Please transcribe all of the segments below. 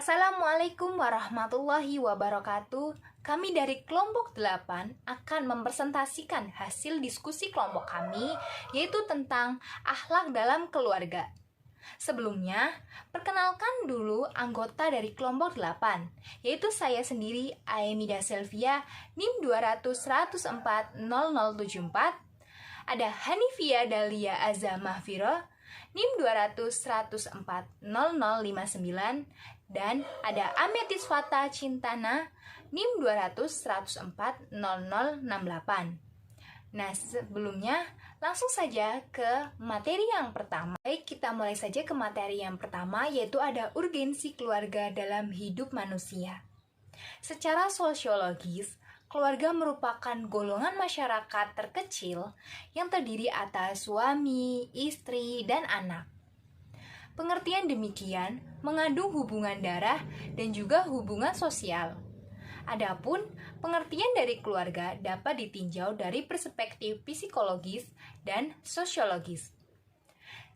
Assalamualaikum warahmatullahi wabarakatuh. Kami dari kelompok 8 akan mempresentasikan hasil diskusi kelompok kami, yaitu tentang akhlak dalam keluarga. Sebelumnya, perkenalkan dulu anggota dari kelompok 8, yaitu saya sendiri, Aemida Selvia, NIM 20010040074. Ada Hanifia Dalia Azza Mahfiro, NIM 200104059, dan ada Ametis Fata Cintana, NIM 200104068. Nah, sebelumnya langsung saja ke materi yang pertama. Baik, kita mulai saja ke materi yang pertama, yaitu ada urgensi keluarga dalam hidup manusia. Secara sosiologis, keluarga merupakan golongan masyarakat terkecil yang terdiri atas suami, istri, dan anak. Pengertian demikian mengandung hubungan darah dan juga hubungan sosial. Adapun pengertian dari keluarga dapat ditinjau dari perspektif psikologis dan sosiologis.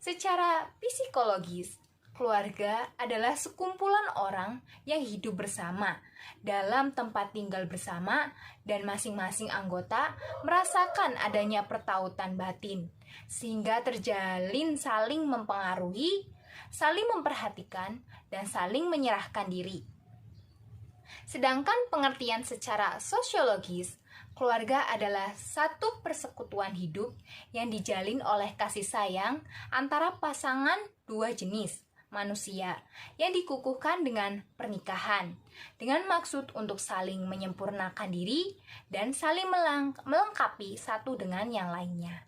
Secara psikologis, keluarga adalah sekumpulan orang yang hidup bersama dalam tempat tinggal bersama dan masing-masing anggota merasakan adanya pertautan batin sehingga terjalin saling mempengaruhi, saling memperhatikan, dan saling menyerahkan diri. Sedangkan pengertian secara sosiologis, keluarga adalah satu persekutuan hidup yang dijalin oleh kasih sayang antara pasangan dua jenis manusia yang dikukuhkan dengan pernikahan dengan maksud untuk saling menyempurnakan diri dan saling melengkapi satu dengan yang lainnya.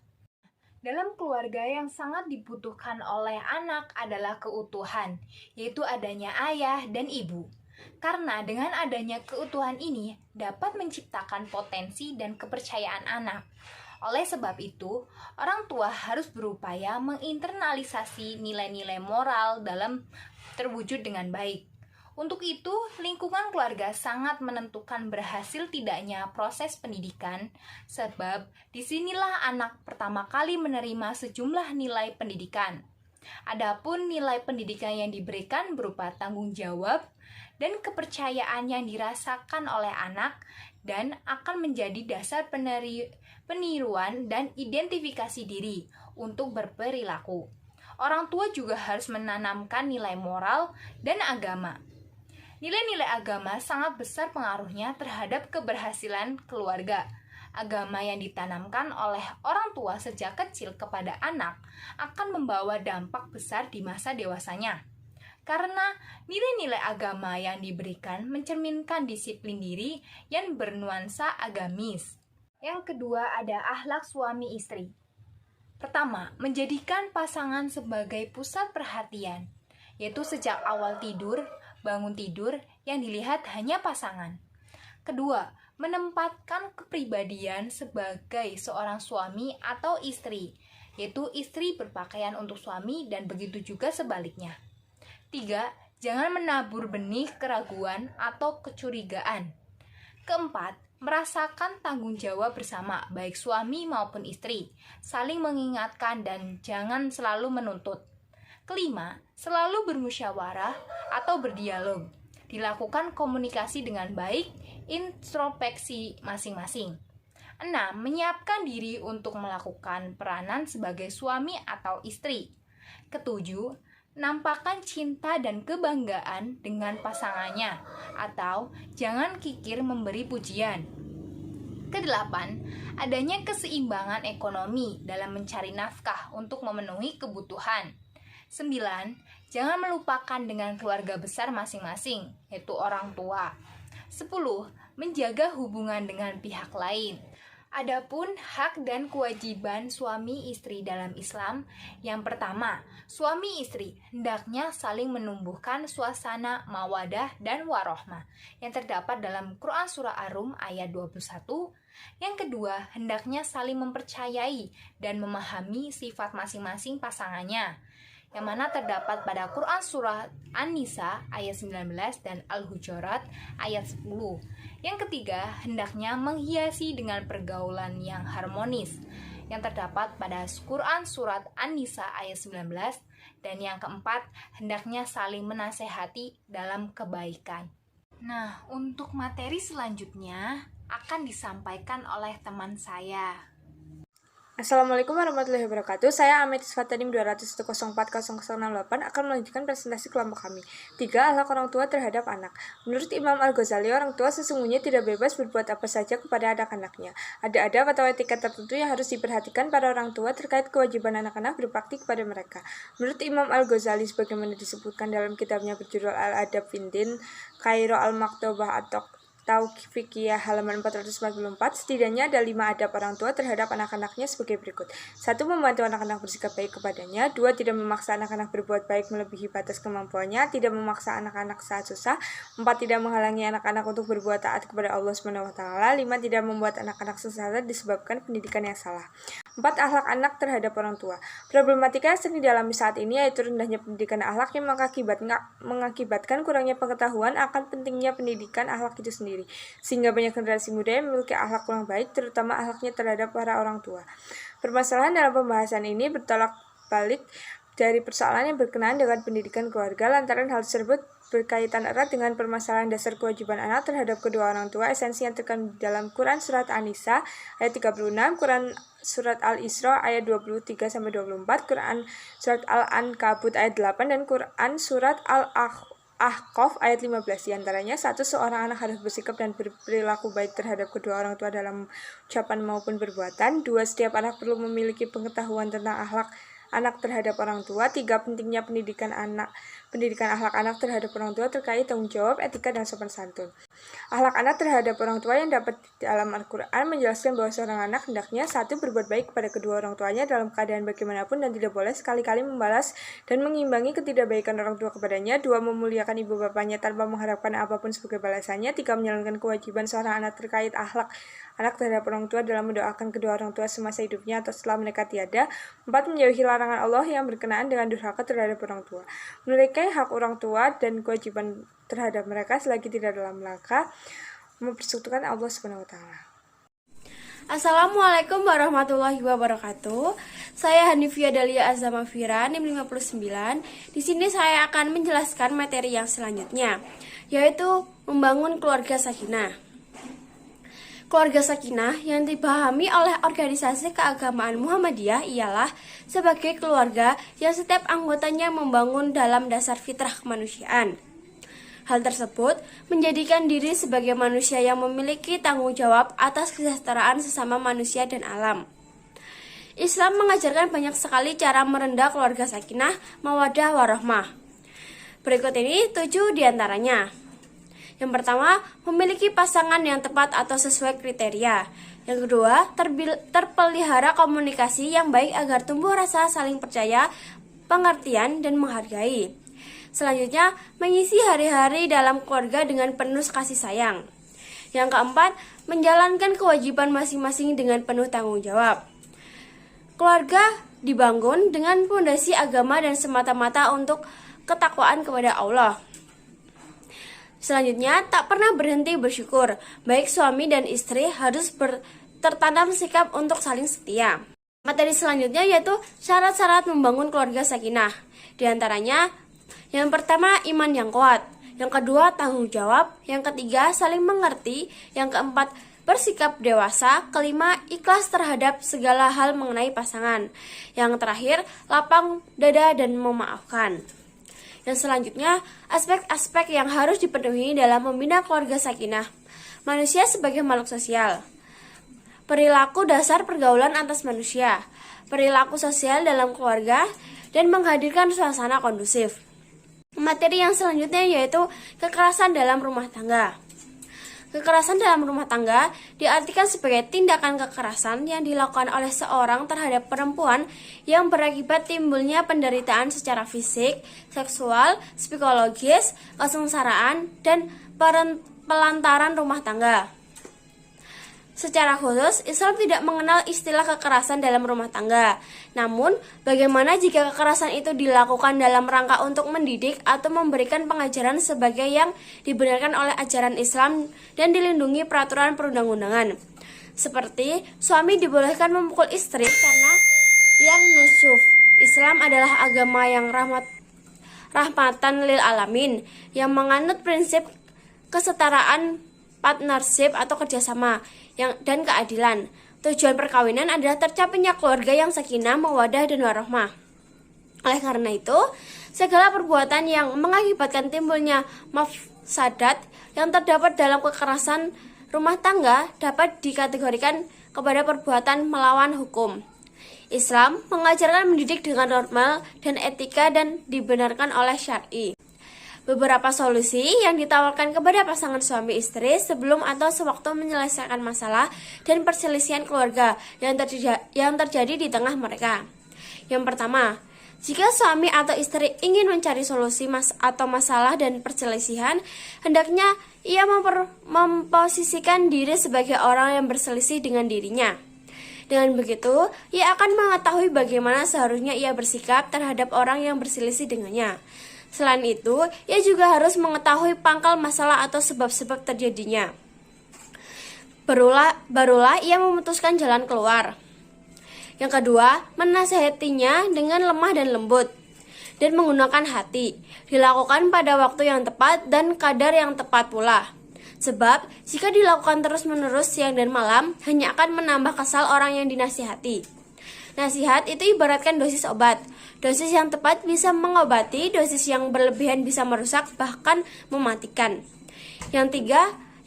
Dalam keluarga yang sangat dibutuhkan oleh anak adalah keutuhan, yaitu adanya ayah dan ibu. Karena dengan adanya keutuhan ini dapat menciptakan potensi dan kepercayaan anak. Oleh sebab itu, orang tua harus berupaya menginternalisasi nilai-nilai moral dalam terwujud dengan baik. Untuk itu, lingkungan keluarga sangat menentukan berhasil tidaknya proses pendidikan, sebab disinilah anak pertama kali menerima sejumlah nilai pendidikan. Adapun nilai pendidikan yang diberikan berupa tanggung jawab dan kepercayaan yang dirasakan oleh anak dan akan menjadi dasar peniruan dan identifikasi diri untuk berperilaku. Orang tua juga harus menanamkan nilai moral dan agama. Nilai-nilai agama sangat besar pengaruhnya terhadap keberhasilan keluarga. Agama yang ditanamkan oleh orang tua sejak kecil kepada anak akan membawa dampak besar di masa dewasanya. Karena nilai-nilai agama yang diberikan mencerminkan disiplin diri yang bernuansa agamis. Yang kedua ada akhlak suami istri. Pertama, menjadikan pasangan sebagai pusat perhatian, yaitu sejak awal tidur, bangun tidur yang dilihat hanya pasangan. Kedua, menempatkan kepribadian sebagai seorang suami atau istri, yaitu istri berpakaian untuk suami dan begitu juga sebaliknya. 3. Jangan menabur benih keraguan atau kecurigaan. Keempat, merasakan tanggung jawab bersama baik suami maupun istri, saling mengingatkan dan jangan selalu menuntut. Kelima, selalu bermusyawarah atau berdialog. Dilakukan komunikasi dengan baik, introspeksi masing-masing. 6. Menyiapkan diri untuk melakukan peranan sebagai suami atau istri. Ketujuh, nampakkan cinta dan kebanggaan dengan pasangannya atau jangan kikir memberi pujian. Kedelapan, adanya keseimbangan ekonomi dalam mencari nafkah untuk memenuhi kebutuhan. 9. Jangan melupakan dengan keluarga besar masing-masing, yaitu orang tua. 10. Menjaga hubungan dengan pihak lain. Adapun hak dan kewajiban suami istri dalam Islam, yang pertama, suami istri hendaknya saling menumbuhkan suasana mawadah dan warohmah yang terdapat dalam Quran Surah Ar-Rum ayat 21. Yang kedua, hendaknya saling mempercayai dan memahami sifat masing-masing pasangannya, yang mana terdapat pada Quran Surah An-Nisa ayat 19 dan Al-Hujurat ayat 10. Yang ketiga, hendaknya menghiasi dengan pergaulan yang harmonis, yang terdapat pada Quran Surat An-Nisa ayat 19. Dan yang keempat, hendaknya saling menasehati dalam kebaikan. Nah, untuk materi selanjutnya akan disampaikan oleh teman saya. Assalamualaikum warahmatullahi wabarakatuh. Saya Ametis Fatanim 2040068 akan melanjutkan presentasi kelompok kami. 3. Akhlak orang tua terhadap anak. Menurut Imam Al-Ghazali, orang tua sesungguhnya tidak bebas berbuat apa saja kepada anak-anaknya. Ada adab atau etika tertentu yang harus diperhatikan pada orang tua terkait kewajiban anak-anak berbakti kepada mereka. Menurut Imam Al-Ghazali, sebagaimana disebutkan dalam kitabnya berjudul Al-Adab Findin, Kairo Al-Maktubah atau Taufikiyah halaman 444, setidaknya ada 5 adab orang tua terhadap anak-anaknya sebagai berikut. 1. Membantu anak-anak bersikap baik kepadanya. 2. Tidak memaksa anak-anak berbuat baik melebihi batas kemampuannya. Tidak memaksa anak-anak saat susah. 4. Tidak menghalangi anak-anak untuk berbuat taat kepada Allah SWT. 5. Tidak membuat anak-anak sesat disebabkan pendidikan yang salah. 4. Akhlak anak terhadap orang tua. Problematika yang sering dialami saat ini yaitu rendahnya pendidikan akhlak yang mengakibatkan kurangnya pengetahuan akan pentingnya pendidikan akhlak itu sendiri, sehingga banyak generasi muda yang memiliki akhlak kurang baik, terutama akhlaknya terhadap para orang tua. Permasalahan dalam pembahasan ini bertolak balik dari persoalan yang berkenaan dengan pendidikan keluarga, lantaran hal tersebut berkaitan erat dengan permasalahan dasar kewajiban anak terhadap kedua orang tua, esensi yang terkandung dalam Quran Surat An-Nisa ayat 36, Quran Surat Al-Isra ayat 23-24, Quran Surat Al-Ankabut ayat 8, dan Quran Surat Al-Ahqaf ayat 15. Di antaranya, 1. Seorang anak harus bersikap dan berperilaku baik terhadap kedua orang tua dalam ucapan maupun perbuatan. 2. Setiap anak perlu memiliki pengetahuan tentang akhlak anak terhadap orang tua. 3. Pentingnya pendidikan akhlak anak terhadap orang tua terkait tanggung jawab, etika, dan sopan santun. Akhlak anak terhadap orang tua yang dapat dalam Al-Quran menjelaskan bahwa seorang anak hendaknya 1. Berbuat baik kepada kedua orang tuanya dalam keadaan bagaimanapun dan tidak boleh sekali-kali membalas dan mengimbangi ketidakbaikan orang tua kepadanya. 2. Memuliakan ibu bapaknya tanpa mengharapkan apapun sebagai balasannya. 3. Menjalankan kewajiban seorang anak terkait akhlak anak terhadap orang tua dalam mendoakan kedua orang tua semasa hidupnya atau setelah mereka tiada. 4. Menjauhi larangan Allah yang berkenaan dengan durhaka terhadap orang tua. Menunaikan hak orang tua dan kewajiban terhadap mereka selagi tidak dalam rangka mempersekutukan Allah SWT. Assalamualaikum warahmatullahi wabarakatuh. Saya Hanifia Dalia Azama Fira, NIM 59. Di sini saya akan menjelaskan materi yang selanjutnya, yaitu membangun keluarga sakinah. Keluarga sakinah yang dipahami oleh organisasi keagamaan Muhammadiyah ialah sebagai keluarga yang setiap anggotanya membangun dalam dasar fitrah kemanusiaan. Hal tersebut menjadikan diri sebagai manusia yang memiliki tanggung jawab atas kesejahteraan sesama manusia dan alam. Islam mengajarkan banyak sekali cara merendah keluarga sakinah, mawaddah, warahmah. Berikut ini 7 diantaranya. Yang pertama, memiliki pasangan yang tepat atau sesuai kriteria. Yang kedua, terpelihara komunikasi yang baik agar tumbuh rasa saling percaya, pengertian, dan menghargai. Selanjutnya, mengisi hari-hari dalam keluarga dengan penuh kasih sayang. Yang keempat, menjalankan kewajiban masing-masing dengan penuh tanggung jawab. Keluarga dibangun dengan fondasi agama dan semata-mata untuk ketakwaan kepada Allah. Selanjutnya, tak pernah berhenti bersyukur. Baik suami dan istri harus tertanam sikap untuk saling setia. Materi selanjutnya yaitu syarat-syarat membangun keluarga sakinah. Di antaranya, yang pertama, iman yang kuat. Yang kedua, tanggung jawab. Yang ketiga, saling mengerti. Yang keempat, bersikap dewasa. Kelima, ikhlas terhadap segala hal mengenai pasangan. Yang terakhir, lapang dada dan memaafkan. Yang selanjutnya, aspek-aspek yang harus dipenuhi dalam membina keluarga sakinah. Manusia sebagai makhluk sosial. Perilaku dasar pergaulan antar manusia. Perilaku sosial dalam keluarga dan menghadirkan suasana kondusif. Materi yang selanjutnya yaitu kekerasan dalam rumah tangga. Kekerasan dalam rumah tangga diartikan sebagai tindakan kekerasan yang dilakukan oleh seorang terhadap perempuan yang berakibat timbulnya penderitaan secara fisik, seksual, psikologis, kesengsaraan, dan pelantaran rumah tangga. Secara khusus, Islam tidak mengenal istilah kekerasan dalam rumah tangga. Namun, bagaimana jika kekerasan itu dilakukan dalam rangka untuk mendidik atau memberikan pengajaran sebagai yang dibenarkan oleh ajaran Islam dan dilindungi peraturan perundang-undangan? Seperti, suami dibolehkan memukul istri karena yang nusuf, Islam adalah agama yang rahmatan lil alamin, yang menganut prinsip kesetaraan, partnership atau kerjasama dan keadilan. Tujuan perkawinan adalah tercapainya keluarga yang sakinah, mawaddah, dan warahmah. Oleh karena itu, segala perbuatan yang mengakibatkan timbulnya mafsadat yang terdapat dalam kekerasan rumah tangga dapat dikategorikan kepada perbuatan melawan hukum. Islam mengajarkan mendidik dengan normal dan etika dan dibenarkan oleh syar'i. Beberapa solusi yang ditawarkan kepada pasangan suami istri sebelum atau sewaktu menyelesaikan masalah dan perselisihan keluarga yang terjadi di tengah mereka. Yang pertama, jika suami atau istri ingin mencari solusi masalah dan perselisihan, hendaknya ia memposisikan diri sebagai orang yang berselisih dengan dirinya. Dengan begitu, ia akan mengetahui bagaimana seharusnya ia bersikap terhadap orang yang berselisih dengannya. Selain itu, ia juga harus mengetahui pangkal masalah atau sebab-sebab terjadinya. Barulah ia memutuskan jalan keluar. Yang kedua, menasihatinya dengan lemah dan lembut dan menggunakan hati. Dilakukan pada waktu yang tepat dan kadar yang tepat pula. Sebab, jika dilakukan terus-menerus siang dan malam, hanya akan menambah kesal orang yang dinasihati. Nasihat itu ibaratkan dosis obat. Dosis yang tepat bisa mengobati, dosis yang berlebihan bisa merusak, bahkan mematikan. Yang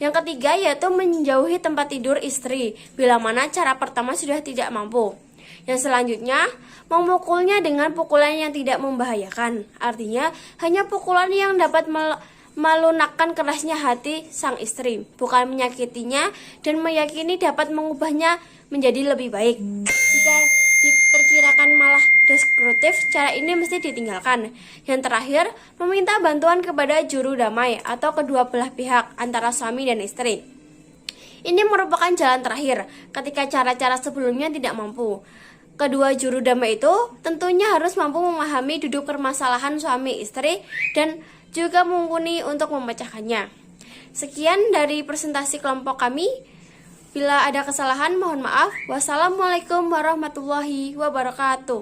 ketiga yaitu menjauhi tempat tidur istri, bila mana cara pertama sudah tidak mampu. Yang selanjutnya, memukulnya dengan pukulan yang tidak membahayakan. Artinya, hanya pukulan yang dapat melunakkan kerasnya hati sang istri, bukan menyakitinya dan meyakini dapat mengubahnya menjadi lebih baik. Jika diperkirakan malah destruktif, cara ini mesti ditinggalkan. Yang terakhir, meminta bantuan kepada juru damai atau kedua belah pihak antara suami dan istri. Ini merupakan jalan terakhir ketika cara-cara sebelumnya tidak mampu. Kedua juru damai itu tentunya harus mampu memahami duduk permasalahan suami istri dan juga mumpuni untuk memecahkannya. Sekian dari presentasi kelompok kami. Bila ada kesalahan, mohon maaf. Wassalamualaikum warahmatullahi wabarakatuh.